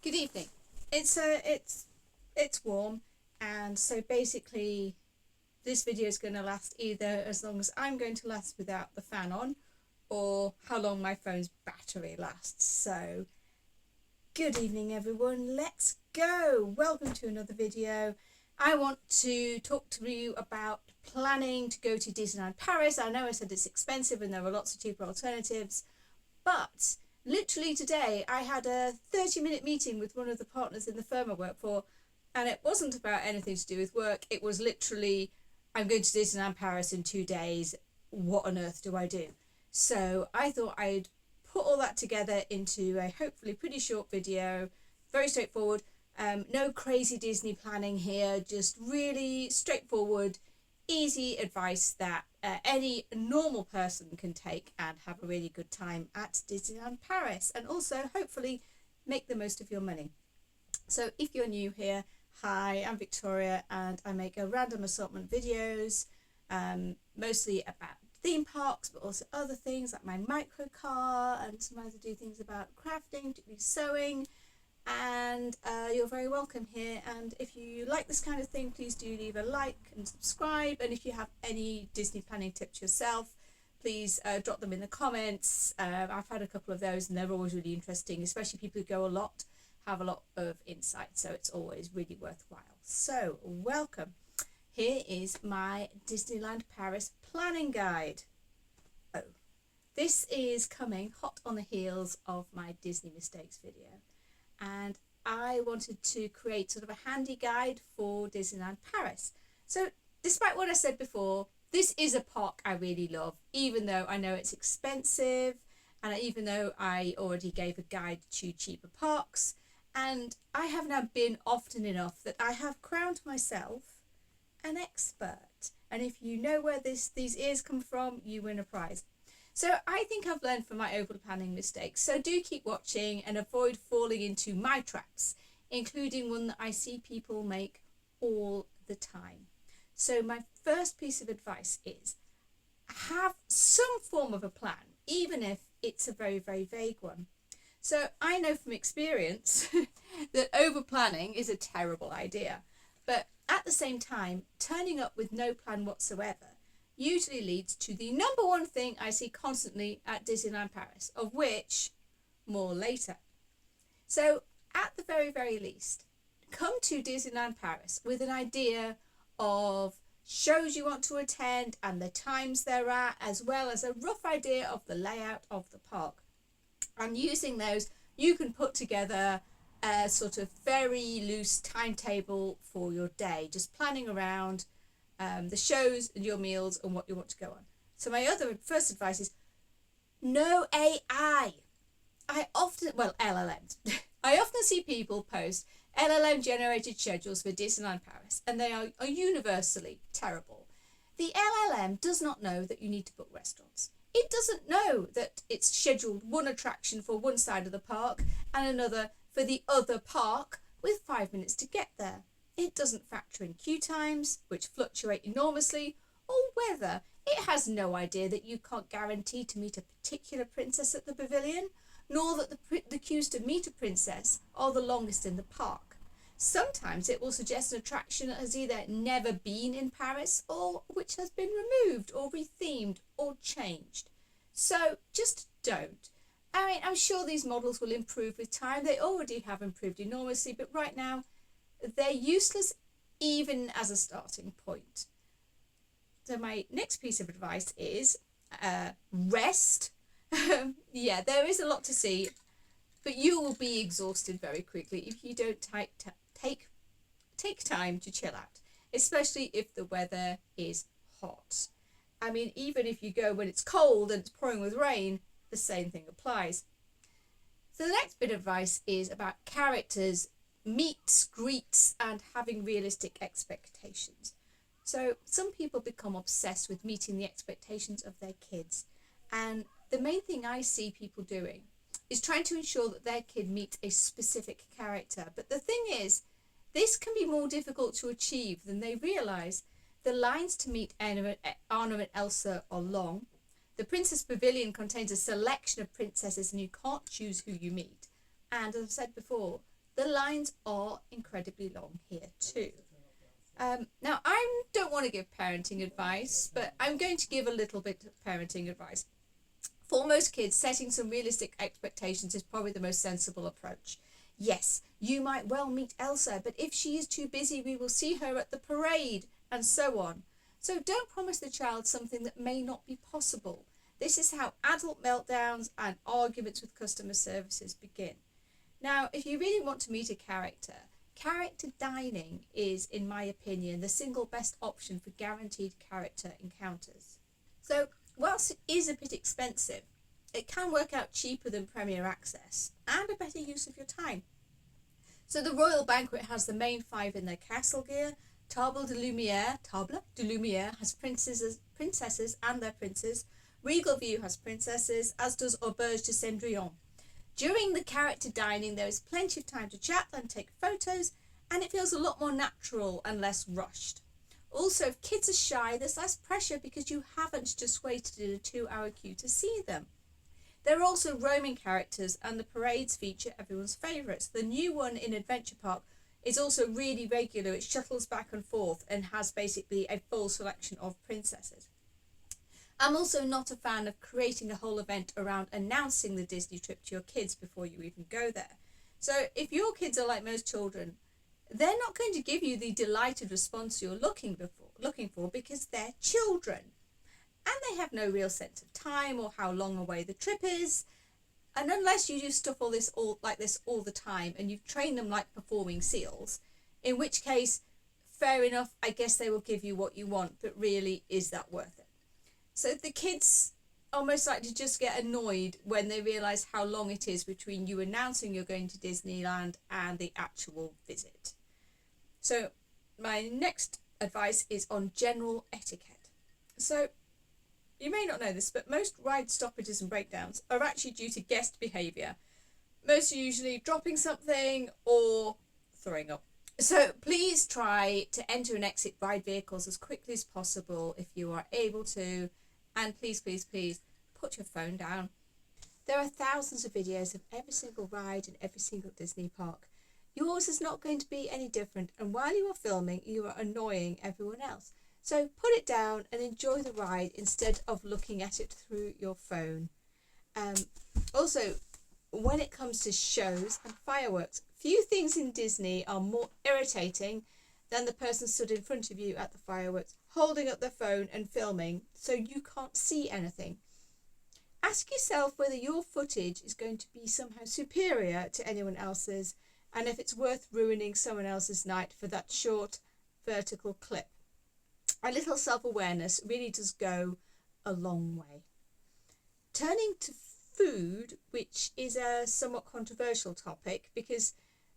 Good evening. It's warm, and so basically this video is going to last either as long as I'm going to last without the fan on, or how long my phone's battery lasts. So good evening everyone, let's go. Welcome to another video. I want to talk to you about planning to go to Disneyland Paris. I know I said it's expensive and there are lots of cheaper alternatives, but literally today I had a 30-minute meeting with one of the partners in the firm I work for, and it wasn't about anything to do with work. It was literally, I'm going to Disneyland Paris in 2 days. What on earth do I do? So I thought I'd put all that together into a hopefully pretty short video, very straightforward. No crazy Disney planning here, just really straightforward, easy advice that any normal person can take and have a really good time at Disneyland Paris, and also hopefully make the most of your money. So if you're new here, hi, I'm Victoria and I make a random assortment videos, mostly about theme parks, but also other things like my micro car, and sometimes I do things about crafting, particularly sewing. And you're very welcome here, and if you like this kind of thing, please do leave a like and subscribe, and if you have any Disney planning tips yourself, please drop them in the comments. I've had a couple of those and they're always really interesting, especially people who go a lot have a lot of insight, so it's always really worthwhile. So welcome. Here is my Disneyland Paris planning guide. This is coming hot on the heels of my Disney mistakes video, and I wanted to create sort of a handy guide for Disneyland Paris. So despite what I said before, this is a park I really love, even though I know it's expensive, and even though I already gave a guide to cheaper parks, and I have now been often enough that I have crowned myself an expert. And if you know where these ears come from, you win a prize. So I think I've learned from my over planning mistakes. So do keep watching and avoid falling into my traps, including one that I see people make all the time. So my first piece of advice is have some form of a plan, even if it's a very, very vague one. So I know from experience that over planning is a terrible idea, but at the same time, turning up with no plan whatsoever usually leads to the number one thing I see constantly at Disneyland Paris, of which more later. So at the very, very least, come to Disneyland Paris with an idea of shows you want to attend and the times they're at, as well as a rough idea of the layout of the park. And using those, you can put together a sort of very loose timetable for your day, just planning around the shows and your meals and what you want to go on. So my first advice is no AI. LLMs. I often see people post LLM generated schedules for Disneyland Paris, and they are universally terrible. The LLM does not know that you need to book restaurants. It doesn't know that it's scheduled one attraction for one side of the park and another for the other park with 5 minutes to get there. It doesn't factor in queue times, which fluctuate enormously, or whether it has no idea that you can't guarantee to meet a particular princess at the pavilion, nor that the queues to meet a princess are the longest in the park. Sometimes it will suggest an attraction that has either never been in Paris or which has been removed or rethemed or changed. So just don't. I mean, I'm sure these models will improve with time. They already have improved enormously, but right now they're useless even as a starting point. So my next piece of advice is rest. Yeah, there is a lot to see, but you will be exhausted very quickly if you don't take time to chill out, especially if the weather is hot. I mean, even if you go when it's cold and it's pouring with rain, the same thing applies. So the next bit of advice is about characters, meets, greets, and having realistic expectations. So some people become obsessed with meeting the expectations of their kids, and the main thing I see people doing is trying to ensure that their kid meets a specific character. But the thing is, this can be more difficult to achieve than they realise. The lines to meet Anna and Elsa are long. The Princess Pavilion contains a selection of princesses and you can't choose who you meet. And as I've said before, the lines are incredibly long here too. Now, I don't want to give parenting advice, but I'm going to give a little bit of parenting advice. For most kids, setting some realistic expectations is probably the most sensible approach. Yes, you might well meet Elsa, but if she is too busy, we will see her at the parade, and so on. So don't promise the child something that may not be possible. This is how adult meltdowns and arguments with customer services begin. Now, if you really want to meet a character dining is, in my opinion, the single best option for guaranteed character encounters. So, whilst it is a bit expensive, it can work out cheaper than Premier Access and a better use of your time. So the Royal Banquet has the main 5 in their castle gear. Table de Lumiere has princesses and their princes. Regal View has princesses, as does Auberge de Cendrillon. During the character dining, there is plenty of time to chat and take photos, and it feels a lot more natural and less rushed. Also, if kids are shy, there's less pressure because you haven't just waited in a 2-hour queue to see them. There are also roaming characters, and the parades feature everyone's favourites. The new one in Adventure Park is also really regular. It shuttles back and forth and has basically a full selection of princesses. I'm also not a fan of creating a whole event around announcing the Disney trip to your kids before you even go there. So if your kids are like most children, they're not going to give you the delighted response you're looking for because they're children. And they have no real sense of time or how long away the trip is. And unless you do stuff like this all the time and you've trained them like performing seals, in which case, fair enough, I guess they will give you what you want, but really, is that worth it? So the kids are most likely to just get annoyed when they realise how long it is between you announcing you're going to Disneyland and the actual visit. So my next advice is on general etiquette. So you may not know this, but most ride stoppages and breakdowns are actually due to guest behaviour. Most are usually dropping something or throwing up. So please try to enter and exit ride vehicles as quickly as possible if you are able to. And please, please, please, put your phone down. There are thousands of videos of every single ride in every single Disney park. Yours is not going to be any different, and while you are filming, you are annoying everyone else. So put it down and enjoy the ride instead of looking at it through your phone. Also, when it comes to shows and fireworks, few things in Disney are more irritating than the person stood in front of you at the fireworks, holding up their phone and filming so you can't see anything. Ask yourself whether your footage is going to be somehow superior to anyone else's, and if it's worth ruining someone else's night for that short vertical clip. A little self-awareness really does go a long way. Turning to food, which is a somewhat controversial topic because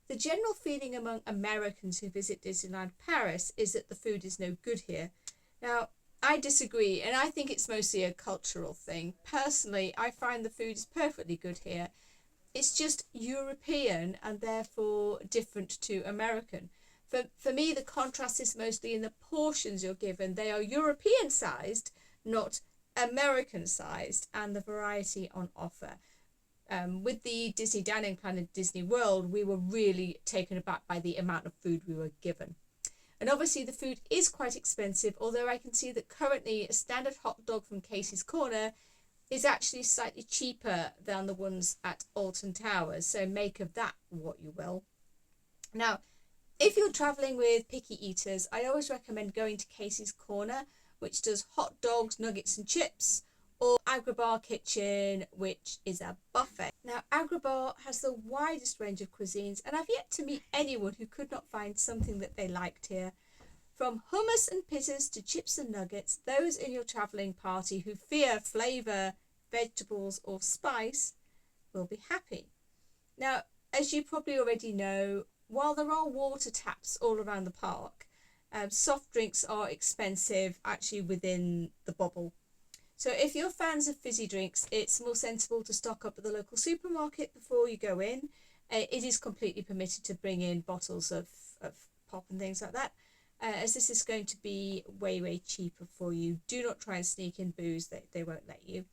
the general feeling among Americans who visit Disneyland Paris is that the food is no good here. Now, I disagree, and I think it's mostly a cultural thing. Personally, I find the food is perfectly good here. It's just European and therefore different to American. For me, the contrast is mostly in the portions you're given. They are European-sized, not American-sized, and the variety on offer. With the Disney dining plan in Disney World, we were really taken aback by the amount of food we were given. And obviously the food is quite expensive, although I can see that currently a standard hot dog from Casey's Corner is actually slightly cheaper than the ones at Alton Towers, so make of that what you will. Now, if you're travelling with picky eaters, I always recommend going to Casey's Corner, which does hot dogs, nuggets and chips, or Agrabah Kitchen, which is a buffet. Now, Agrabah has the widest range of cuisines, and I've yet to meet anyone who could not find something that they liked here. From hummus and pizzas to chips and nuggets, those in your travelling party who fear flavour, vegetables or spice will be happy. Now, as you probably already know, while there are water taps all around the park, soft drinks are expensive actually within the bubble. So if you're fans of fizzy drinks, it's more sensible to stock up at the local supermarket before you go in. It is completely permitted to bring in bottles of pop and things like that, as this is going to be way, way cheaper for you. Do not try and sneak in booze, they won't let you.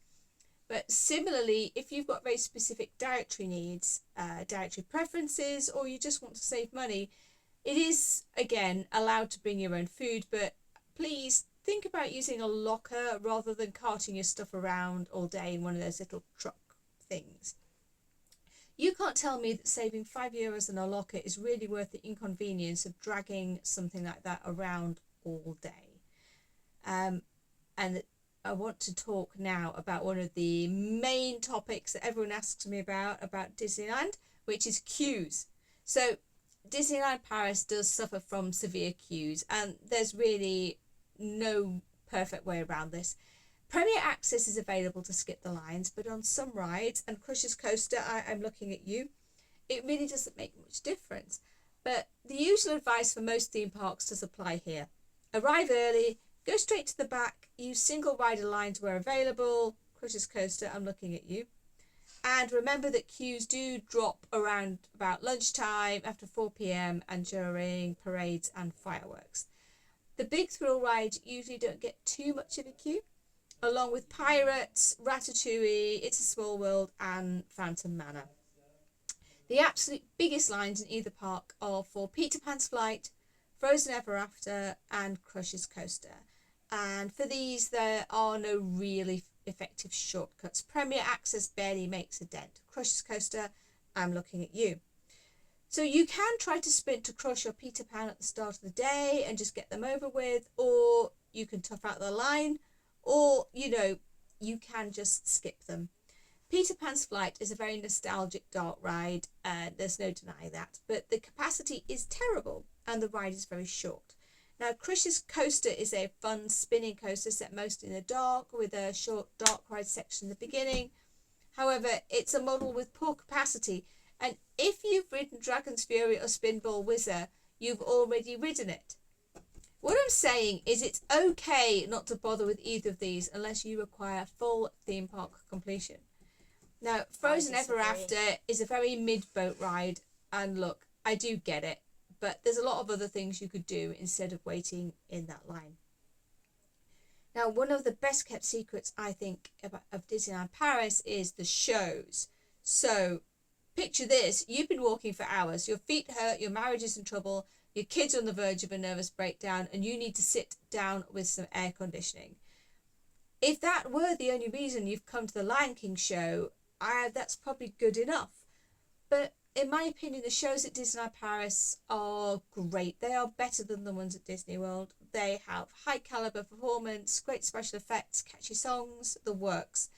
But similarly, if you've got very specific dietary needs, dietary preferences, or you just want to save money, it is, again, allowed to bring your own food, but please think about using a locker rather than carting your stuff around all day in one of those little truck things. You can't tell me that saving €5 in a locker is really worth the inconvenience of dragging something like that around all day. And I want to talk now about one of the main topics that everyone asks me about Disneyland, which is queues. So Disneyland Paris does suffer from severe queues, and there's really no perfect way around this. Premier access is available to skip the lines, but on some rides, and Crush's Coaster, I'm looking at you, it really doesn't make much difference. But the usual advice for most theme parks does apply here. Arrive early, go straight to the back, use single rider lines where available. Crush's Coaster, I'm looking at you. And remember that queues do drop around about lunchtime, after 4 p.m, and during parades and fireworks. The big thrill rides usually don't get too much of a queue, along with Pirates, Ratatouille, It's a Small World, and Phantom Manor. The absolute biggest lines in either park are for Peter Pan's Flight, Frozen Ever After, and Crush's Coaster. And for these, there are no really effective shortcuts. Premier access barely makes a dent. Crush's Coaster, I'm looking at you. So you can try to sprint to Crush or Peter Pan at the start of the day and just get them over with, or you can tough out the line, or, you can just skip them. Peter Pan's Flight is a very nostalgic dark ride, there's no denying that, but the capacity is terrible and the ride is very short. Now, Crush's Coaster is a fun spinning coaster set mostly in the dark with a short dark ride section in the beginning. However, it's a model with poor capacity, and if you've ridden Dragon's Fury or Spinball Whizzer, you've already ridden it. What I'm saying is it's okay not to bother with either of these unless you require full theme park completion. Now, Frozen Ever After is a very mid-boat ride, and look, I do get it, but there's a lot of other things you could do instead of waiting in that line. Now, one of the best kept secrets, I think, of Disneyland Paris is the shows. So, picture this, you've been walking for hours, your feet hurt, your marriage is in trouble, your kids are on the verge of a nervous breakdown, and you need to sit down with some air conditioning. If that were the only reason you've come to the Lion King show, that's probably good enough. But in my opinion, the shows at Disneyland Paris are great. They are better than the ones at Disney World. They have high caliber performance, great special effects, catchy songs, the works.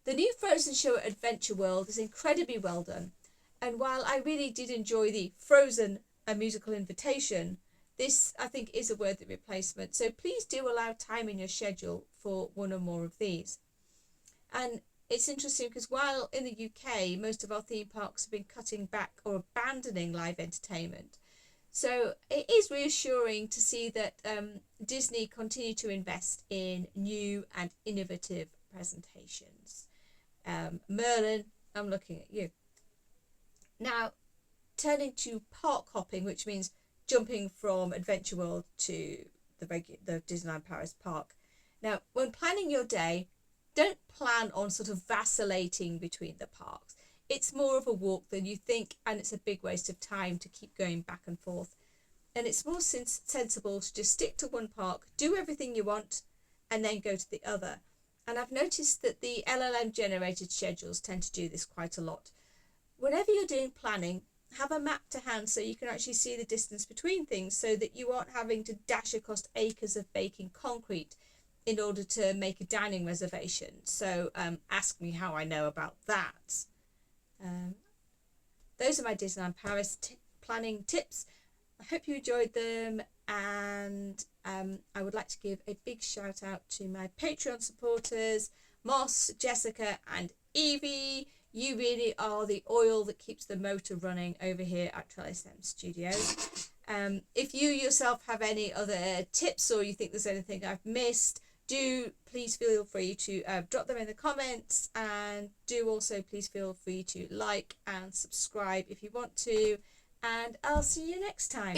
The new Frozen show at Adventure World is incredibly well done. And while I really did enjoy the Frozen, a musical invitation, this, I think, is a worthy replacement. So please do allow time in your schedule for one or more of these. And it's interesting because while in the UK, most of our theme parks have been cutting back or abandoning live entertainment. So it is reassuring to see that Disney continue to invest in new and innovative presentations. Merlin, I'm looking at you. Now, turning to park hopping, which means jumping from Adventure World to the Disneyland Paris park. Now, when planning your day, don't plan on sort of vacillating between the parks. It's more of a walk than you think, and it's a big waste of time to keep going back and forth. And it's more sensible to just stick to one park, do everything you want, and then go to the other. And I've noticed that the LLM generated schedules tend to do this quite a lot. Whenever you're doing planning, have a map to hand so you can actually see the distance between things, so that you aren't having to dash across acres of baking concrete in order to make a dining reservation. So ask me how I know about that. Those are my Disneyland Paris planning tips. I hope you enjoyed them, and I would like to give a big shout out to my Patreon supporters, Moss, Jessica and Evie. You really are the oil that keeps the motor running over here at Trellis M Studios. If you yourself have any other tips, or you think there's anything I've missed, do please feel free to drop them in the comments, and do also please feel free to like and subscribe if you want to, and I'll see you next time.